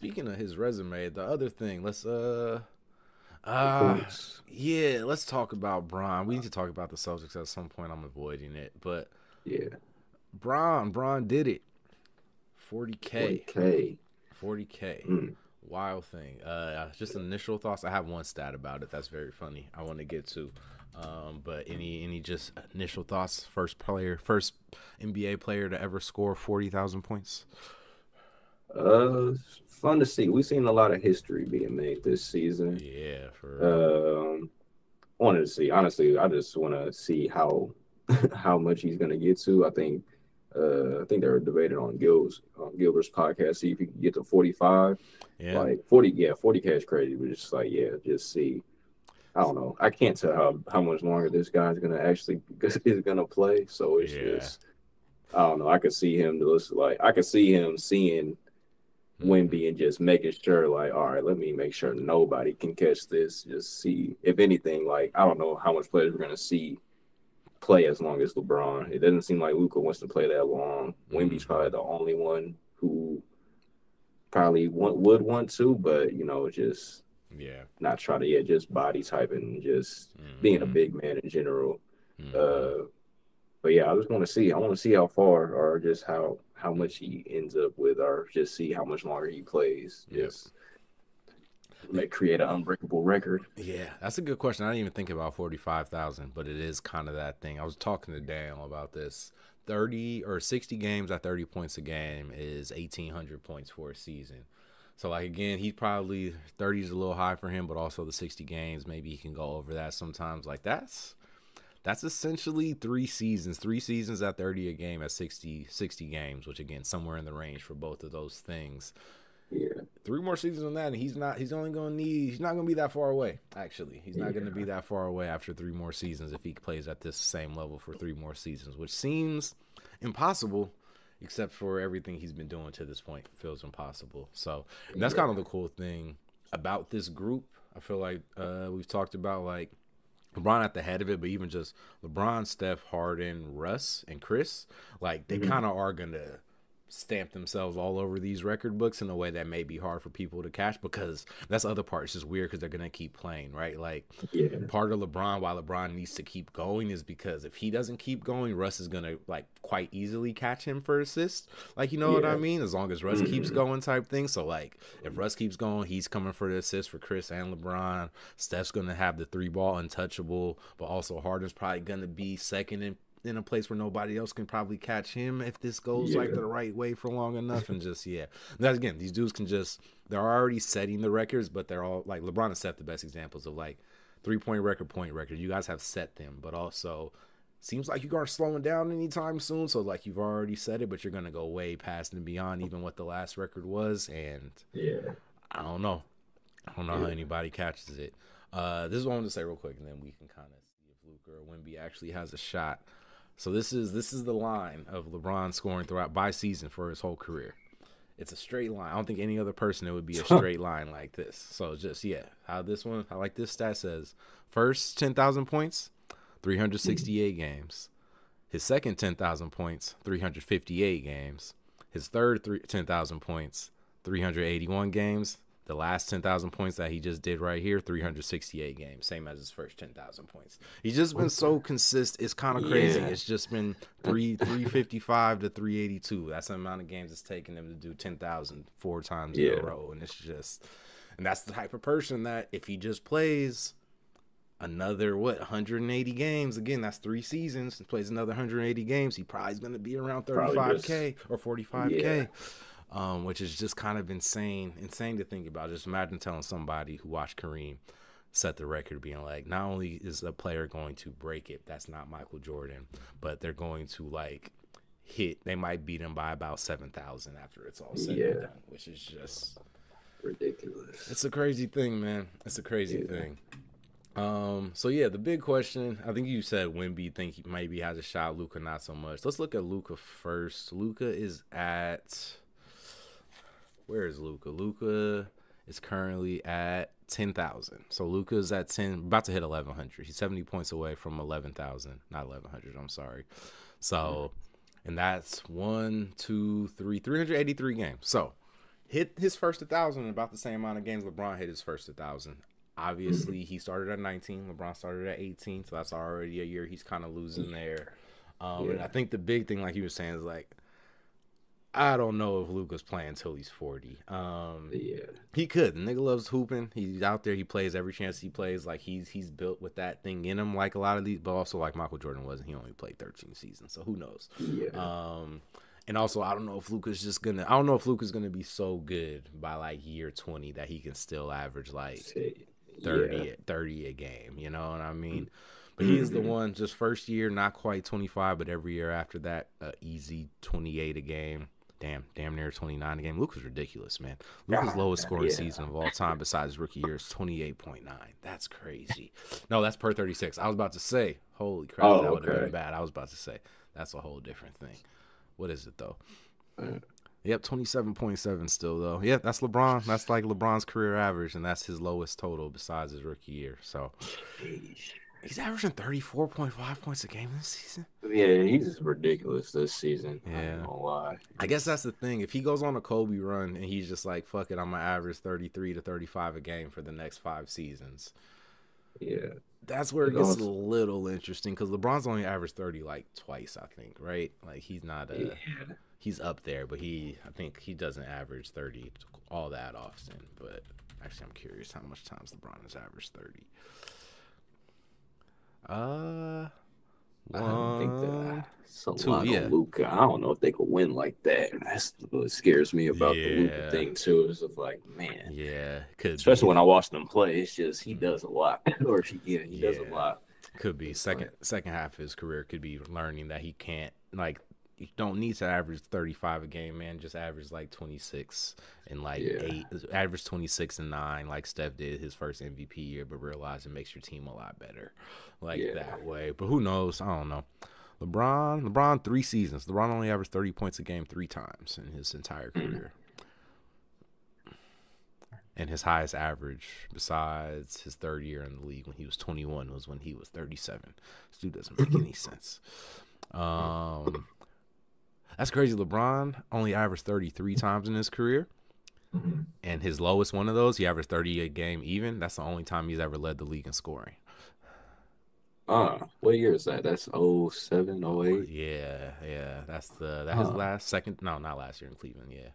Speaking of his resume, the other thing, The uh points. yeah, let's talk about Bron. We need to talk about the Celtics at some point. I'm avoiding it, but Yeah, Bron did it. 40K. 40K. 40K. Mm. Wild thing. Just initial thoughts. I have one stat about it that's very funny. I want to get to. But any just initial thoughts? First NBA player to ever score 40,000 points. Fun to see. We've seen a lot of history being made this season. Yeah, for real. Um, Wanted to see. Honestly, I just want to see how how much he's gonna get to. I think they were debating on Gilbert's podcast. See if he can get to 45. Yeah, Like 40, yeah, 40K is crazy, but just like yeah, just see. I don't know. I can't tell how much longer this guy's gonna actually is gonna play. So it's yeah. just I don't know. I could see him just like I could see him seeing Hmm. Wimby and just making sure, like, all right, let me make sure nobody can catch this. Just see if anything, like, I don't know how much players we're gonna see play as long as LeBron. It doesn't seem like Luka wants to play that long. Wimby's Hmm. probably the only one who probably would want to, but just Yeah. not try to just body type and just being a Hmm. big man in general. Hmm. Uh, but yeah, I just want to see. I want to see how far or just how much he ends up with, or just see how much longer he plays. Yep. Just create an unbreakable record. Yeah, that's a good question. I didn't even think about 45,000, but it is kind of that thing. I was talking to Daniel about this. 30 or 60 games at 30 points a game is 1,800 points for a season. So, like, again, he's probably 30 is a little high for him, but also the 60 games, maybe he can go over that sometimes. Like, that's essentially 3 seasons. 3 seasons at 30 a game at sixty games, which, again, somewhere in the range for both of those things. Yeah, 3 more seasons on that, and he's not gonna be that far away. Actually, he's not gonna be yeah, that far away after 3 more seasons if he plays at this same level for 3 more seasons, which seems impossible, except for everything he's been doing to this point feels impossible. So that's kind of yeah, the cool thing about this group. I feel like we've talked about like LeBron at the head of it, but even just LeBron, Steph, Harden, Russ, and Chris, like they hmm kind of are gonna stamp themselves all over these record books in a way that may be hard for people to catch because that's the other part. It's just weird because they're gonna keep playing, right? Like yeah, part of LeBron, why LeBron needs to keep going is because if he doesn't keep going, Russ is gonna like quite easily catch him for assists. Like you know what I yeah, mean? As long as Russ keeps hmm going, type thing. So like if Russ keeps going, he's coming for the assist for Chris and LeBron. Steph's gonna have the three ball untouchable, but also Harden's probably gonna be second in a place where nobody else can probably catch him if this goes like yeah, the right way for long enough. And just yeah, that's again, these dudes can just they're already setting the records, but they're all like LeBron has set the best examples of like 3 point record, point record. You guys have set them, but also seems like you aren't slowing down anytime soon. So like you've already said it, but you're gonna go way past and beyond even what the last record was. And yeah, I don't know. I don't know how yeah. anybody catches it. This is what I want to say real quick, and then we can kind of see if Luka or Wimby actually has a shot. So this is the line of LeBron scoring throughout by season for his whole career. It's a straight line. I don't think any other person it would be a straight line like this. So just yeah, how this one I like this stat says first 10,000 points, 368 games. His second 10,000 points, 358 games. His third 10,000 points, 381 games. The last 10,000 points that he just did right here, 368 games, same as his first 10,000 points. He's just been What the? so consistent. It's kind of crazy. Yeah, It's just been 355 to 382. That's the amount of games it's taken him to do 10,000 4 times in a yeah, row. And it's just, and that's the type of person that if he just plays another 180 games again, that's 3 seasons, and plays another 180 games, he probably is going to be around probably just 35K or yeah, 45K, which is just kind of insane to think about. Just imagine telling somebody who watched Kareem set the record being like, not only is a player going to break it, that's not Michael Jordan, but they're going to like they might beat him by about 7,000 after it's all said and yeah, done, which is just ridiculous. it's a crazy thing, man. It's a crazy Yeah, thing. So yeah, the big question. I think you said Wimby think he maybe has a shot. Luca not so much. Let's look at Luca first. Luca is at where is Luca? Luca is currently at 10,000. So Luca is at 10, about to hit 1,100. He's 70 points away from 11,000, not 1,100. I'm sorry. So, and that's 383 games. So hit his first 1,000 in about the same amount of games LeBron hit his first 1,000. Obviously, he started at 19. LeBron started at 18, so that's already a year he's kind of losing there. And I think the big thing, like he was saying, is like I don't know if Luka's playing until he's 40. He could. The nigga loves hooping. He's out there. He plays every chance he plays. Like he's built with that thing in him, like a lot of these, but also like Michael Jordan wasn't. He only played 13 seasons, so who knows? And also, I don't know if Luka's gonna be so good by like year 20 that he can still average like 30 a game. You know what I mean? But he is the one. Just first year, not quite 25, but every year after that, easy 28 a game. Damn near 29 a game. Luka's ridiculous, man. Luka's lowest scoring season of all time besides his rookie year is 28.9. That's crazy. No, that's per 36. I was about to say, holy crap, that would have been bad. I was about to say, that's a whole different thing. What is it, though? Yep, 27.7 still, though. Yeah, that's LeBron. That's like LeBron's career average, and that's his lowest total besides his rookie year. So he's averaging 34.5 points a game this season. Yeah, he's ridiculous this season. Yeah. I ain't gonna lie. I guess that's the thing. If he goes on a Kobe run and he's just like, fuck it, I'm going to average 33 to 35 a game for the next 5 seasons. Yeah. That's where it gets a little interesting because LeBron's only averaged 30 like twice, I think, right? Like he's not he's up there, but I think he doesn't average 30 all that often. But actually, I'm curious how much times LeBron has averaged 30. I don't think that's a lot of Luka. I don't know if they could win like that. That's what scares me about the Luka thing too. It's just like, man, especially when I watch them play, it's just he does a lot, or he does a lot. Could be second half of his career could be learning that he can't like. You don't need to average 35 a game, man. Just average like 26 and like 8. Average 26 and 9, like Steph did his first MVP year, but realize it makes your team a lot better, that way. But who knows? I don't know. LeBron 3 seasons. LeBron only averaged 30 points a game 3 times in his entire career. And his highest average, besides his third year in the league when he was 21, was when he was 37. This dude doesn't make any sense. That's crazy. LeBron only averaged 33 times in his career. And his lowest one of those, he averaged 30 a game even. That's the only time he's ever led the league in scoring. What year is that? That's 07, 08? Yeah. That's his not last year in Cleveland, yeah.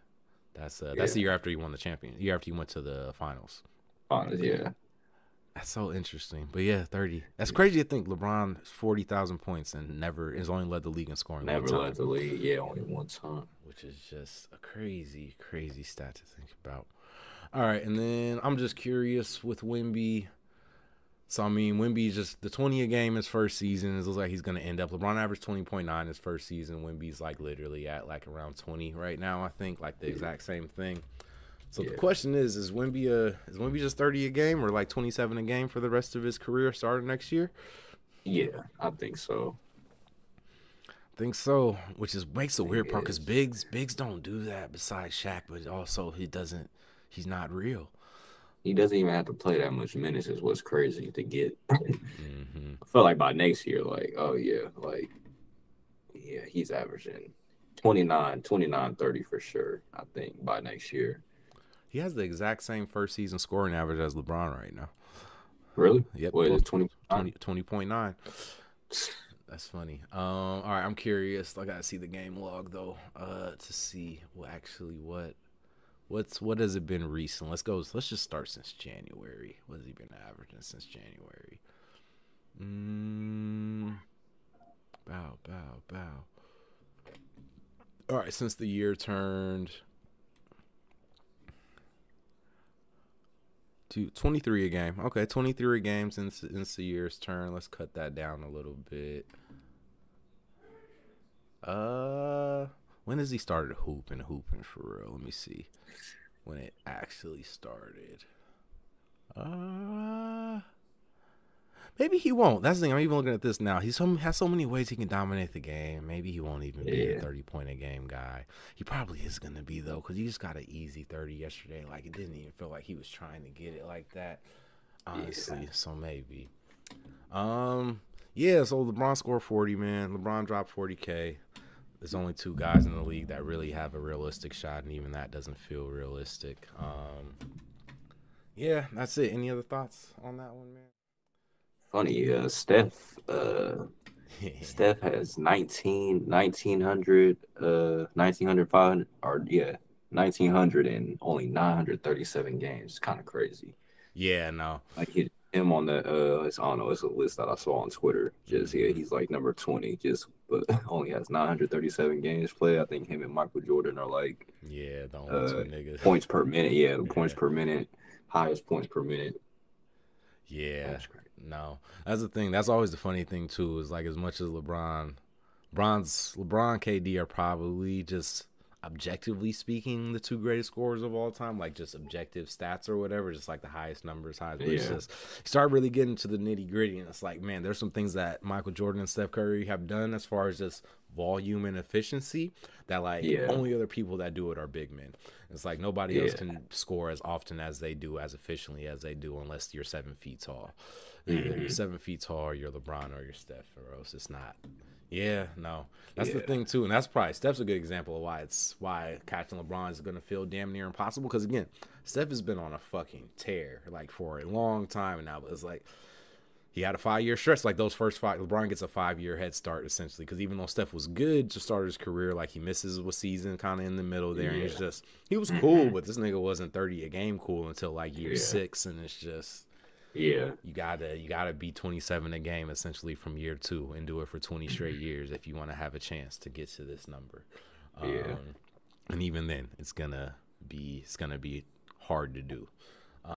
That's the year after he won the champion. Year after he went to the finals. Yeah. That's so interesting. But yeah, 30. That's crazy to think LeBron 40,000 points and has only led the league in scoring never led the league, only one time. Which is just a crazy, crazy stat to think about. All right, and then I'm just curious with Wemby. So, I mean, Wemby's just the 20 a game his first season. It looks like he's going to end up. LeBron averaged 20.9 his first season. Wemby's like literally at like around 20 right now, I think, like the exact same thing. So the question is Wemby just 30 a game or like 27 a game for the rest of his career starting next year? Yeah, I think so. Which makes a weird part because bigs don't do that besides Shaq, but also he's not real. He doesn't even have to play that much minutes is what's crazy to get. I feel like by next year, he's averaging 29, 30 for sure, I think, by next year. He has the exact same first season scoring average as LeBron right now. Really? Yep. What is it, 20.9? That's funny. All right, I'm curious. I gotta see the game log though, to see what has it been recent. Let's just start since January. What has he been averaging since January? Bow. All right, since the year turned to 23 a game. Okay, 23 a game since the year's turn. Let's cut that down a little bit. When has he started hooping for real? Let me see. When it actually started. Maybe he won't. That's the thing. I'm even looking at this now. He has so many ways he can dominate the game. Maybe he won't even be a 30-point-a-game guy. He probably is going to be, though, because he just got an easy 30 yesterday. Like, it didn't even feel like he was trying to get it like that, honestly. So maybe. So LeBron scored 40, man. LeBron dropped 40K. there's only two guys in the league that really have a realistic shot, and even that doesn't feel realistic. Yeah, that's it. Any other thoughts on that one, Funny, Steph has 1900, 500, or yeah, 1900 and only 937 games. Kind of crazy. Yeah, no. Like him on the I don't know, it's a list that I saw on Twitter. Just yeah, Hmm. he's like number 20, just but only has 937 games played. I think him and Michael Jordan are like Yeah, the only two niggas. points per minute. Yeah, the points Yeah. per minute, highest points per minute. Yeah. That's crazy. No. That's the thing. That's always the funny thing too, is like as much as LeBron, KD are probably just objectively speaking the two greatest scorers of all time, like just objective stats or whatever, just like the highest numbers, highest. But it's Yeah, just you start really getting to the nitty gritty, and it's like, man, there's some things that Michael Jordan and Steph Curry have done as far as just volume and efficiency that like yeah, only other people that do it are big men. It's like nobody else yeah, can score as often as they do, as efficiently as they do, unless you're 7 feet tall. Either you're hmm 7 feet tall, or you're LeBron, or you're Steph, or else it's not. Yeah, no, that's the yeah, thing too, and that's probably Steph's a good example of why catching LeBron is going to feel damn near impossible. Because again, Steph has been on a fucking tear like for a long time now. But it's like he had a 5 year stretch. Like those first five, LeBron gets a 5 year head start essentially. Because even though Steph was good to start his career, like he misses a season kind of in the middle there, and it's yeah, just he was cool, hmm but this nigga wasn't 30 a game cool until like year yeah, 6, and it's just yeah, you gotta be 27 a game essentially from year 2 and do it for 20 straight years if you want to have a chance to get to this number. yeah, And even then, it's gonna be hard to do.